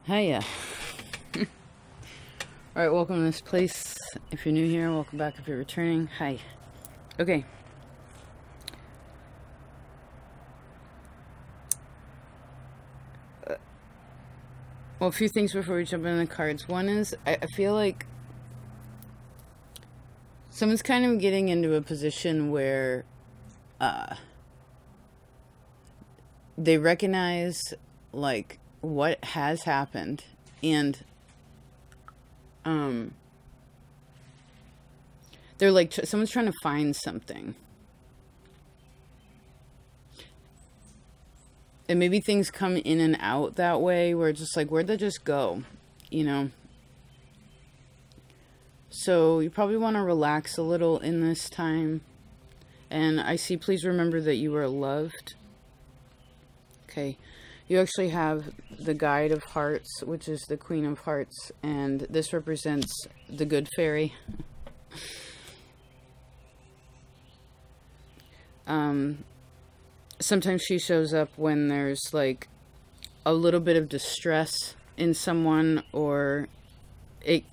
Hiya. Alright, welcome to this place. If you're new here, welcome back if you're returning. Hi. Okay. Well, a few things before we jump into the cards. One is, I feel like someone's kind of getting into a position where they recognize, like, what has happened, and they're like, someone's trying to find something. And maybe things come in and out that way, where it's just like, where'd that just go? You know? So you probably want to relax a little in this time. And I see, please remember that you are loved. Okay. You actually have the Guide of Hearts, which is the Queen of Hearts. And this represents the good fairy. Sometimes she shows up when there's like a little bit of distress in someone, or it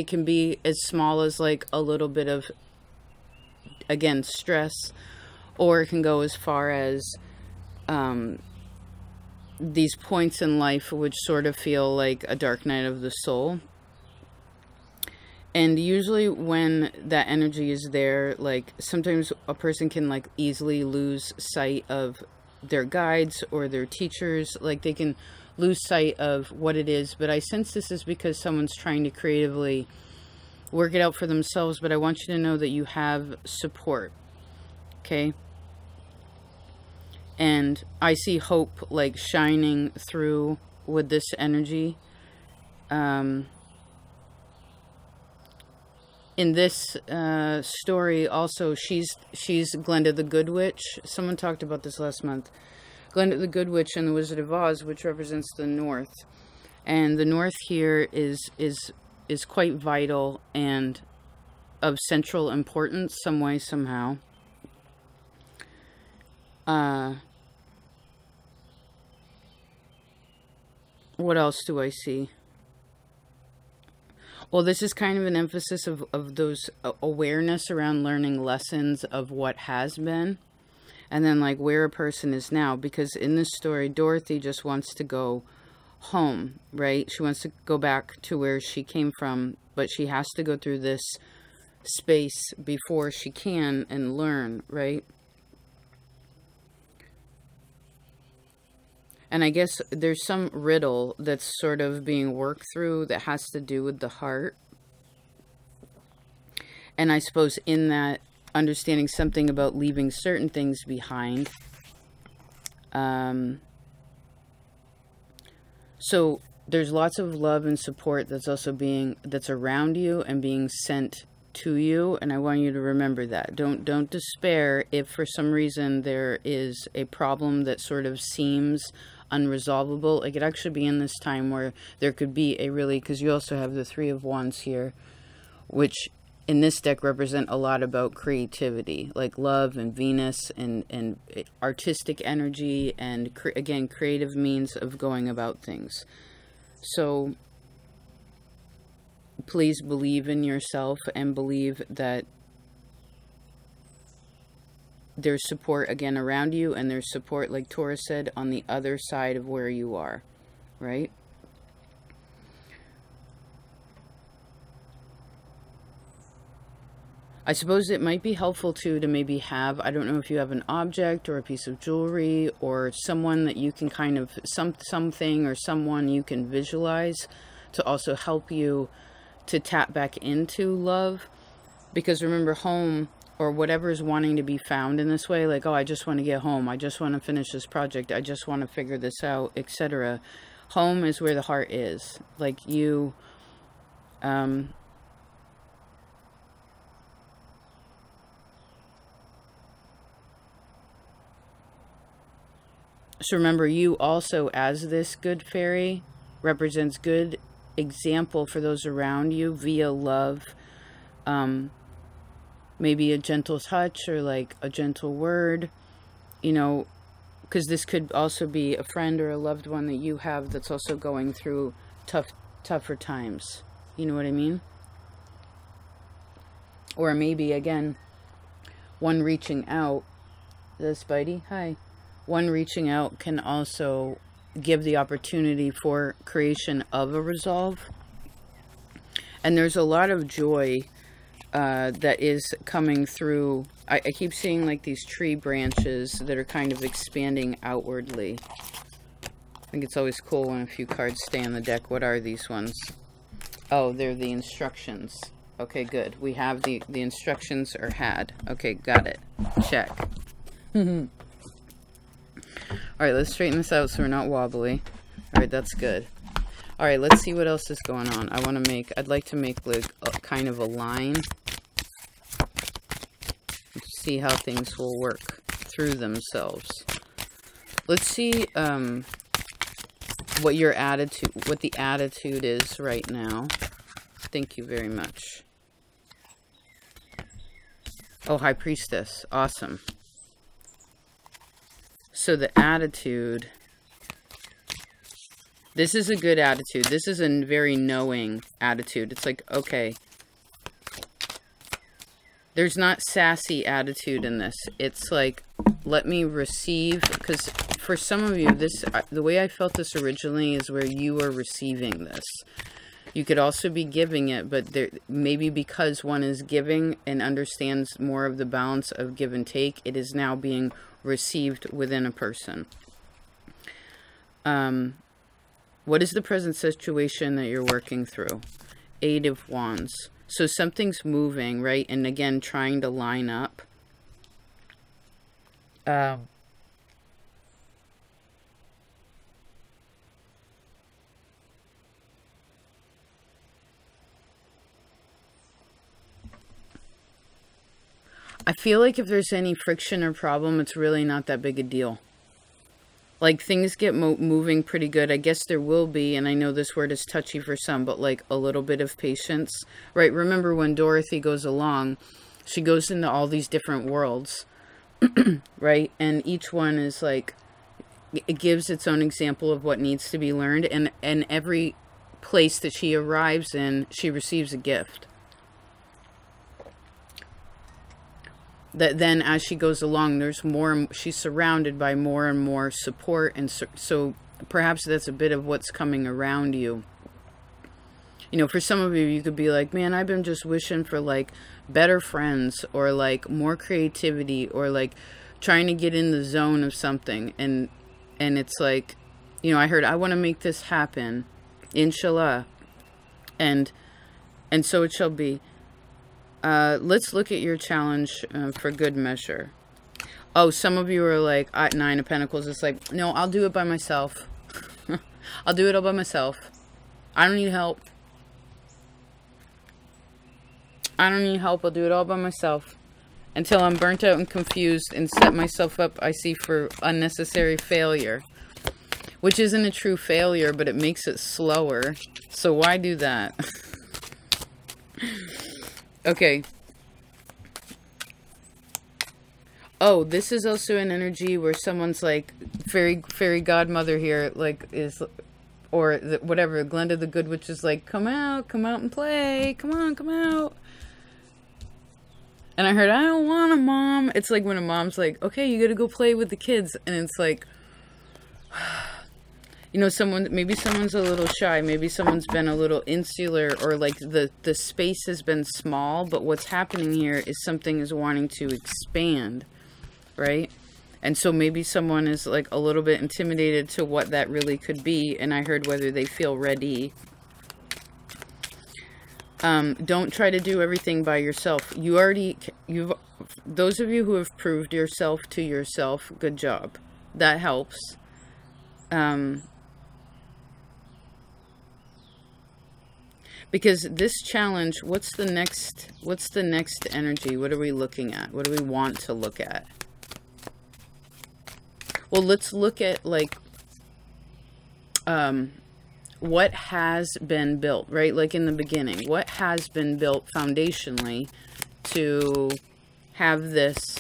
can be as small as like a little bit of, again, stress, or it can go as far as these points in life which sort of feel like a dark night of the soul. And usually when that energy is there, like, sometimes a person can like easily lose sight of their guides or their teachers. Like, they can lose sight of what it is. But I sense this is because someone's trying to creatively work it out for themselves. But I want you to know that you have support. Okay? And I see hope like shining through with this energy. In this story, also, she's Glenda the Good Witch. Someone talked about this last month. Glenda the Good Witch and the Wizard of Oz, which represents the North. And the North here is quite vital and of central importance, some way, somehow. What else do I see? Well, this is kind of an emphasis of those awareness around learning lessons of what has been. And then like where a person is now. Because in this story, Dorothy just wants to go home, right? She wants to go back to where she came from. But she has to go through this space before she can and learn, right? And I guess there's some riddle that's sort of being worked through that has to do with the heart. And I suppose in that, understanding something about leaving certain things behind. So there's lots of love and support that's also that's around you and being sent to you. And I want you to remember that. Don't despair if for some reason there is a problem that sort of seems unresolvable. It could actually be in this time where there could be a really, because you also have the Three of Wands here, which in this deck represent a lot about creativity, like love and Venus and artistic energy and again, creative means of going about things. So please believe in yourself and believe that there's support again around you, and there's support, like Taurus said, on the other side of where you are, right? I suppose it might be helpful too to maybe have, I don't know if you have an object or a piece of jewelry or someone that you can kind of, something or someone you can visualize to also help you to tap back into love. Because remember, home, or whatever is wanting to be found in this way, like, oh, I just want to get home, I just want to finish this project, I just want to figure this out, etc. Home is where the heart is. Like you, so remember, you also, as this good fairy, represents good example for those around you via love. Maybe a gentle touch or like a gentle word, you know, because this could also be a friend or a loved one that you have that's also going through tougher times. You know what I mean? Or maybe, again, one reaching out, the Spidey, hi. One reaching out can also give the opportunity for creation of a resolve. And there's a lot of joy that is coming through. I keep seeing like these tree branches that are kind of expanding outwardly. I think it's always cool when a few cards stay on the deck. What are these ones? Oh, they're the instructions. Okay, good. We have the instructions are had. Okay, got it. Check. Alright, let's straighten this out so we're not wobbly. Alright, that's good. Alright, let's see what else is going on. I'd like to make like kind of a line. See how things will work through themselves. Let's see what the attitude is right now. Thank you very much. Oh, High Priestess. Awesome. So the attitude. This is a good attitude. This is a very knowing attitude. It's like, okay. There's not sassy attitude in this. It's like, let me receive. Because for some of you, the way I felt this originally is where you are receiving this. You could also be giving it, but maybe because one is giving and understands more of the balance of give and take, it is now being received within a person. What is the present situation that you're working through? Eight of Wands. So something's moving, right? And again, trying to line up. I feel like if there's any friction or problem, it's really not that big a deal. Like, things get moving pretty good. I guess there will be, and I know this word is touchy for some, but like a little bit of patience. Right? Remember when Dorothy goes along, she goes into all these different worlds, right? And each one is like, it gives its own example of what needs to be learned. And every place that she arrives in, she receives a gift. That then as she goes along, there's more, she's surrounded by more and more support. And so perhaps that's a bit of what's coming around you. You know, for some of you, you could be like, man, I've been just wishing for like better friends, or like more creativity, or like trying to get in the zone of something. And it's like, you know, I heard, I want to make this happen, inshallah. And so it shall be. Let's look at your challenge for good measure. Oh, some of you are like, Nine of Pentacles. It's like, no, I'll do it by myself. I'll do it all by myself. I don't need help. I don't need help. I'll do it all by myself. Until I'm burnt out and confused and set myself up, I see, for unnecessary failure. Which isn't a true failure, but it makes it slower. So why do that? Okay. Oh, this is also an energy where someone's like, fairy godmother here, like, is, or whatever, Glenda the Good Witch is like, come out and play, come on, come out. And I heard, I don't want a mom. It's like when a mom's like, okay, you gotta go play with the kids. And it's like, you know, maybe someone's a little shy, maybe someone's been a little insular, or like the space has been small, but what's happening here is something is wanting to expand, right? And so maybe someone is like a little bit intimidated to what that really could be, and I heard whether they feel ready. Don't try to do everything by yourself. Those of you who have proved yourself to yourself, good job. That helps. Because this challenge, what's the next energy? What are we looking at? What do we want to look at? Well, let's look at like what has been built, right? Like in the beginning, what has been built foundationally to have this,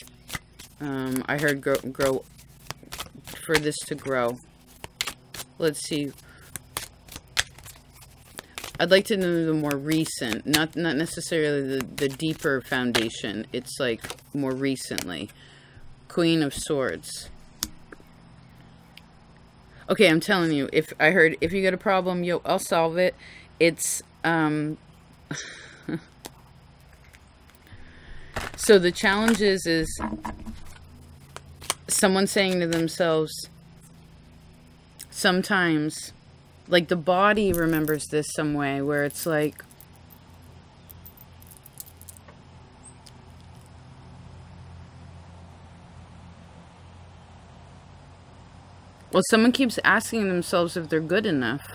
I heard grow for this to grow? Let's see. I'd like to know the more recent, not necessarily the deeper foundation. It's like more recently. Queen of Swords. Okay, I'm telling you, if you got a problem, yo, I'll solve it. It's so the challenge is someone saying to themselves, sometimes, like the body remembers this some way, where it's like, well, someone keeps asking themselves if they're good enough.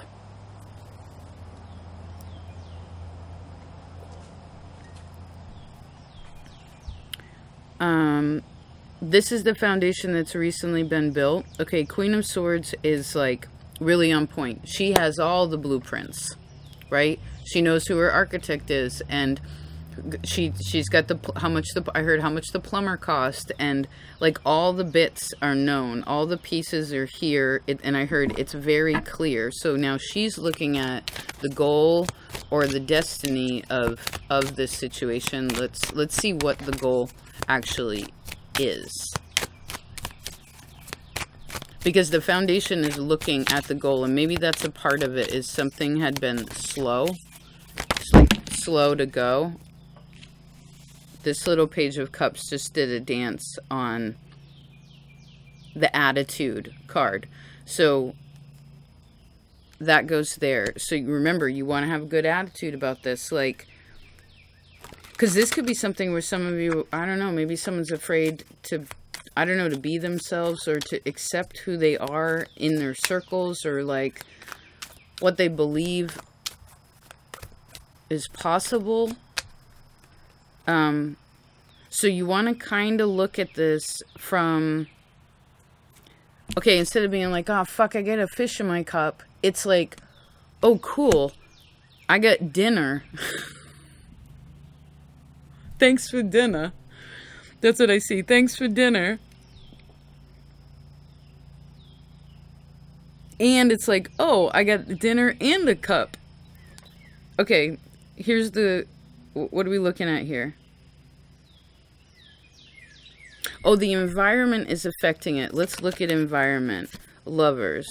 This is the foundation that's recently been built. Okay, Queen of Swords is like really on point. She has all the blueprints, right? She knows who her architect is, and she's got how much the plumber cost, and like all the bits are known, all the pieces are here, and I heard it's very clear. So now she's looking at the goal or the destiny of this situation. Let's see what the goal actually is, because the foundation is looking at the goal, and maybe that's a part of it, is something had been slow to go. This little Page of Cups just did a dance on the attitude card, so that goes there. So you remember, you want to have a good attitude about this, like, because this could be something where some of you, I don't know, maybe someone's afraid to, I don't know, to be themselves or to accept who they are in their circles, or like what they believe is possible. So you want to kind of look at this from, okay, instead of being like, oh fuck, I get a fish in my cup, it's like, oh cool, I got dinner. Thanks for dinner. That's what I see. Thanks for dinner. And it's like, oh, I got dinner and a cup. Okay, here's the, what are we looking at here? Oh, the environment is affecting it. Let's look at environment. Lovers.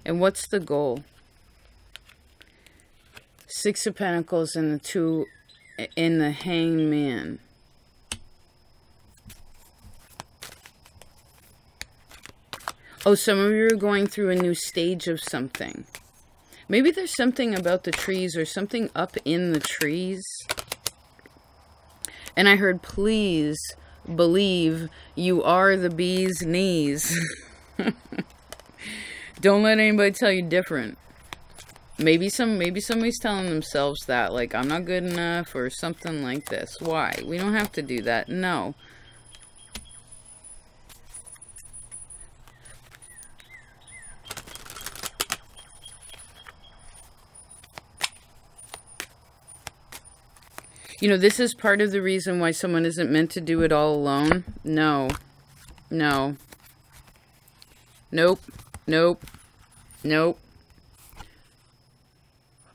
And what's the goal? Six of Pentacles and the two in the Hanged Man. Oh, some of you are going through a new stage of something. Maybe there's something about the trees or something up in the trees. And I heard, please believe you are the bee's knees. Don't let anybody tell you different. Maybe somebody's telling themselves that, like, I'm not good enough or something like this. Why? We don't have to do that. No. You know, this is part of the reason why someone isn't meant to do it all alone. No. No. Nope. Nope. Nope.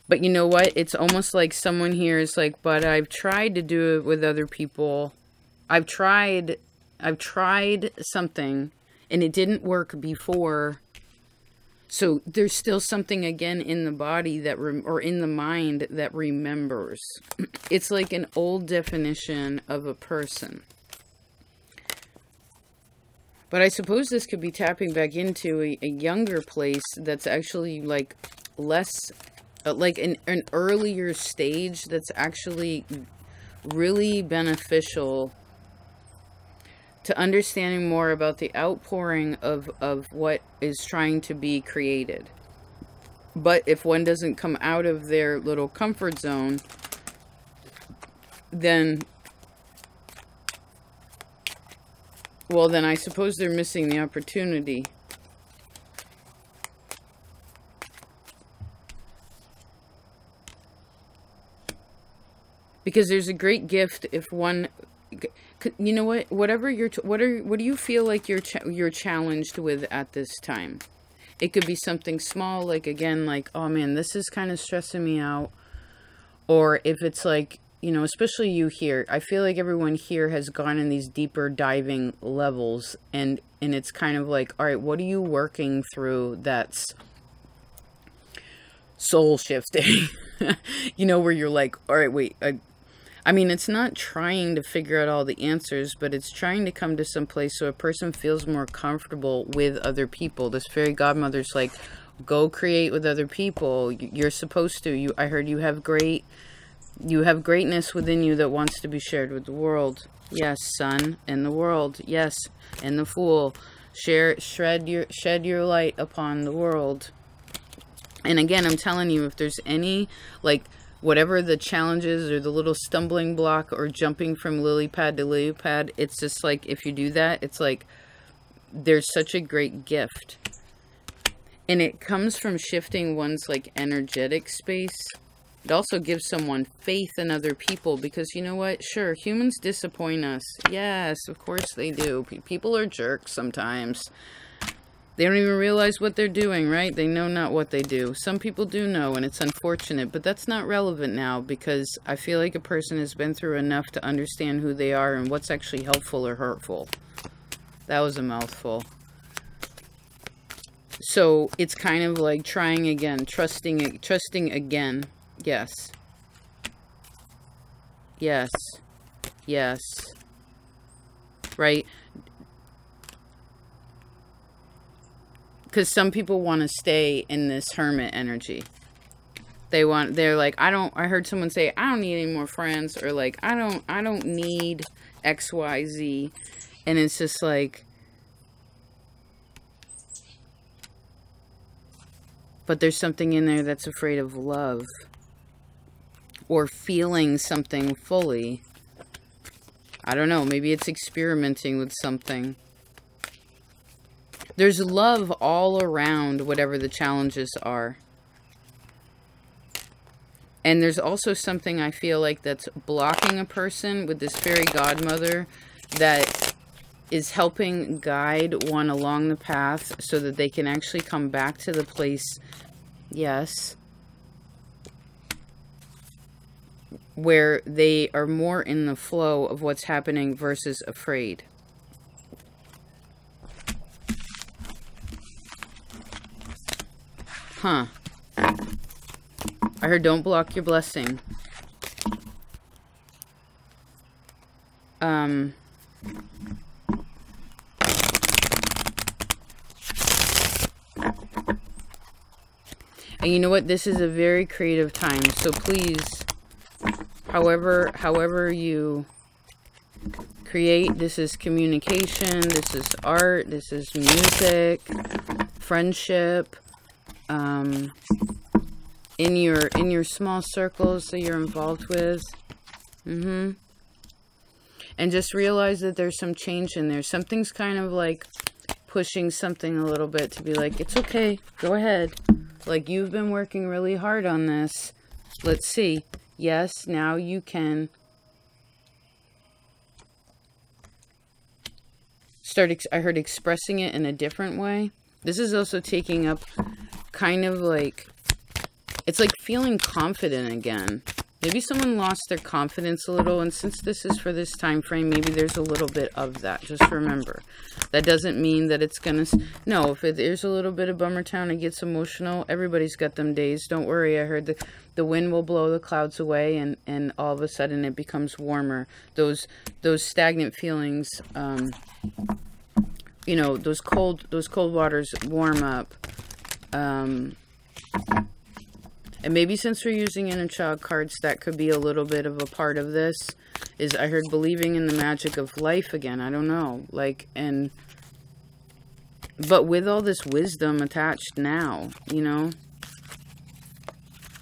But you know what? It's almost like someone here is like, but I've tried to do it with other people. I've tried something and it didn't work before. So there's still something again in the body that, or in the mind that remembers. It's like an old definition of a person. But I suppose this could be tapping back into a younger place that's actually like less, like an earlier stage that's actually really beneficial to understanding more about the outpouring of what is trying to be created. But if one doesn't come out of their little comfort zone, then, well, then I suppose they're missing the opportunity. Because there's a great gift if one, you know what, whatever what do you feel like you're challenged with at this time? It could be something small, like, again, like, oh man, this is kind of stressing me out. Or if it's like, you know, especially you here, I feel like everyone here has gone in these deeper diving levels, and it's kind of like, all right, what are you working through that's soul shifting? You know, where you're like, all right, wait, I mean, it's not trying to figure out all the answers, but it's trying to come to some place so a person feels more comfortable with other people. This fairy godmother's like, go create with other people. You're supposed to. I heard you have greatness within you that wants to be shared with the world. Yes, sun and the world. Yes, and the Fool. Shed your light upon the world. And again, I'm telling you, if there's any, like, whatever the challenges or the little stumbling block or jumping from lily pad to lily pad, it's just like, if you do that, it's like, there's such a great gift. And it comes from shifting one's, like, energetic space. It also gives someone faith in other people, because you know what? Sure, humans disappoint us. Yes, of course they do. People are jerks sometimes. They don't even realize what they're doing, right? They know not what they do. Some people do know, and it's unfortunate, but that's not relevant now, because I feel like a person has been through enough to understand who they are and what's actually helpful or hurtful. That was a mouthful. So it's kind of like trying again, trusting again. Yes. Yes. Yes. Right? Because some people want to stay in this hermit energy. They're like, I heard someone say, I don't need any more friends, or like, I don't need XYZ. And it's just like, but there's something in there that's afraid of love. Or feeling something fully. I don't know, maybe it's experimenting with something. There's love all around whatever the challenges are. And there's also something I feel like that's blocking a person with this fairy godmother that is helping guide one along the path so that they can actually come back to the place, yes, where they are more in the flow of what's happening versus afraid. Huh. I heard don't block your blessing. And you know what? This is a very creative time. So please, however you create, this is communication, this is art, this is music, friendship, in your small circles that you're involved with. And just realize that there's some change in there. Something's kind of like pushing something a little bit to be like, it's okay, go ahead. Like, you've been working really hard on this. Let's see. Yes, now you can start, I heard expressing it in a different way. This is also taking up kind of like, it's like feeling confident again. Maybe someone lost their confidence a little, and since this is for this time frame, maybe there's a little bit of that. Just remember, that doesn't mean that it's gonna, no, if there's a little bit of bummer town, it gets emotional, everybody's got them days. Don't worry, I heard the wind will blow the clouds away, and all of a sudden it becomes warmer. Those stagnant feelings, you know, those cold waters warm up. And maybe since we're using inner child cards, that could be a little bit of a part of this. Is I heard believing in the magic of life again. I don't know. Like, but with all this wisdom attached now, you know.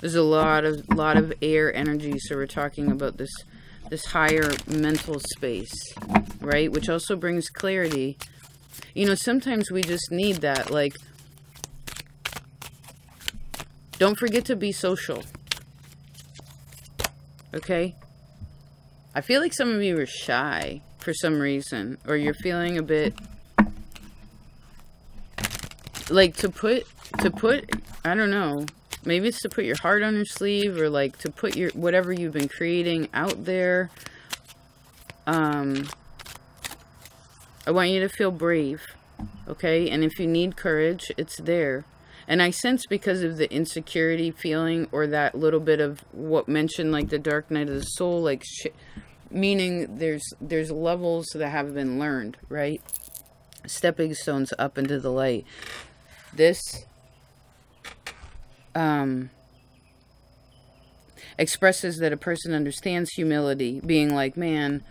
There's a lot of air energy, so we're talking about this higher mental space, right? Which also brings clarity. You know, sometimes we just need that, like, don't forget to be social. Okay? I feel like some of you are shy for some reason, or you're feeling a bit like to put, I don't know, maybe it's to put your heart on your sleeve, or like to put your, whatever you've been creating out there. I want you to feel brave, okay? And if you need courage, it's there. And I sense, because of the insecurity feeling, or that little bit of what mentioned, like the dark night of the soul, like meaning there's levels that have been learned, right? Stepping stones up into the light. This expresses that a person understands humility, being like, man,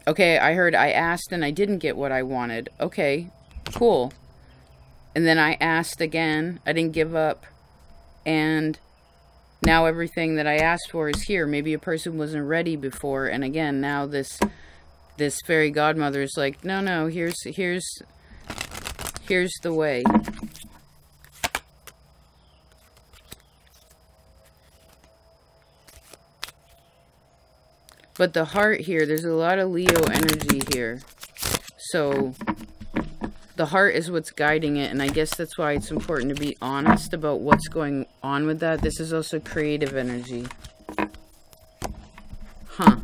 okay, I asked and I didn't get what I wanted. Okay, cool. And then I asked again, I didn't give up, and now everything that I asked for is here. Maybe a person wasn't ready before, and again, now this fairy godmother is like, no, here's the way. But the heart here, there's a lot of Leo energy here. So the heart is what's guiding it, and I guess that's why it's important to be honest about what's going on with that. This is also creative energy. Huh.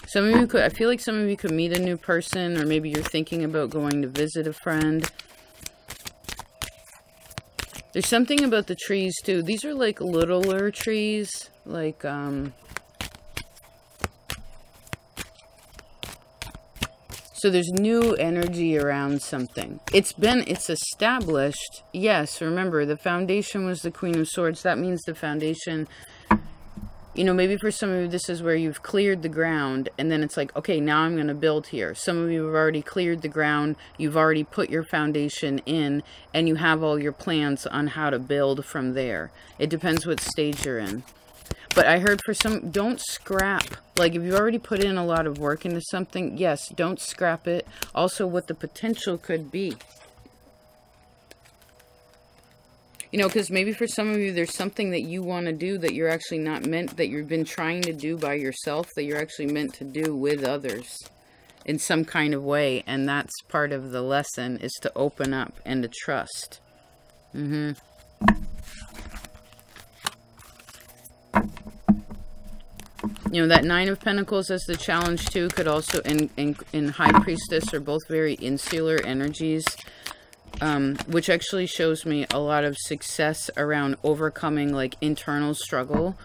Some of you could, I feel like some of you could meet a new person, or maybe you're thinking about going to visit a friend. There's something about the trees too. These are like littler trees, like so there's new energy around something. It's established. Yes, remember the foundation was the Queen of Swords. That means the foundation, you know, maybe for some of you this is where you've cleared the ground, and then it's like, okay, now I'm going to build here. Some of you have already cleared the ground, you've already put your foundation in, and you have all your plans on how to build from there. It depends what stage you're in. But I heard for some, don't scrap. Like if you've already put in a lot of work into something, yes, don't scrap it. Also what the potential could be. You know, because maybe for some of you, there's something that you want to do that you're actually not meant, that you've been trying to do by yourself, that you're actually meant to do with others in some kind of way. And that's part of the lesson, is to open up and to trust. You know, that Nine of Pentacles as the challenge too could also, in High Priestess, are both very insular energies. Which actually shows me a lot of success around overcoming like internal struggle,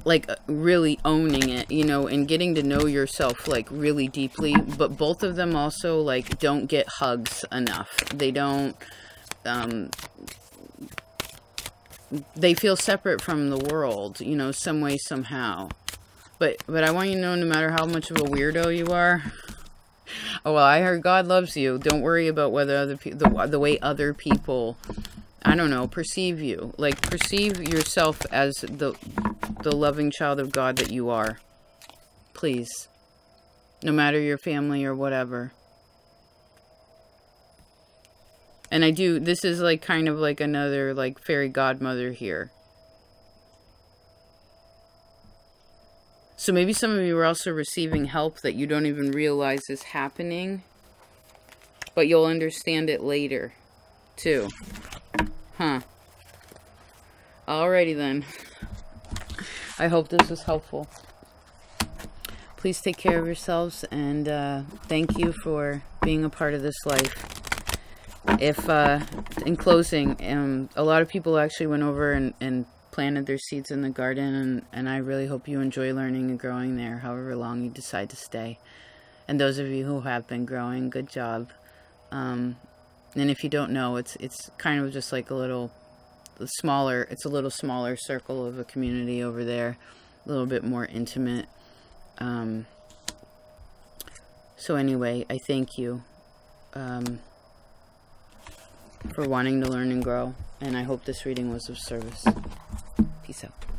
like really owning it, you know, and getting to know yourself like really deeply. But both of them also like don't get hugs enough. They don't, they feel separate from the world, you know, some way, somehow. But I want you to know, no matter how much of a weirdo you are, oh, well, I heard God loves you. Don't worry about whether other people, the way other people, I don't know, perceive you. Like, perceive yourself as the loving child of God that you are. Please. No matter your family or whatever. And I do, this is like kind of like another like fairy godmother here. So maybe some of you are also receiving help that you don't even realize is happening, but you'll understand it later, too. Huh. Alrighty then. I hope this was helpful. Please take care of yourselves, and thank you for being a part of this life. If, in closing, a lot of people actually went over and planted their seeds in the garden, and I really hope you enjoy learning and growing there, however long you decide to stay. And those of you who have been growing, good job. And if you don't know, it's kind of just like a little smaller, it's a little smaller circle of a community over there, a little bit more intimate. So anyway, I thank you for wanting to learn and grow, and I hope this reading was of service. Peace out.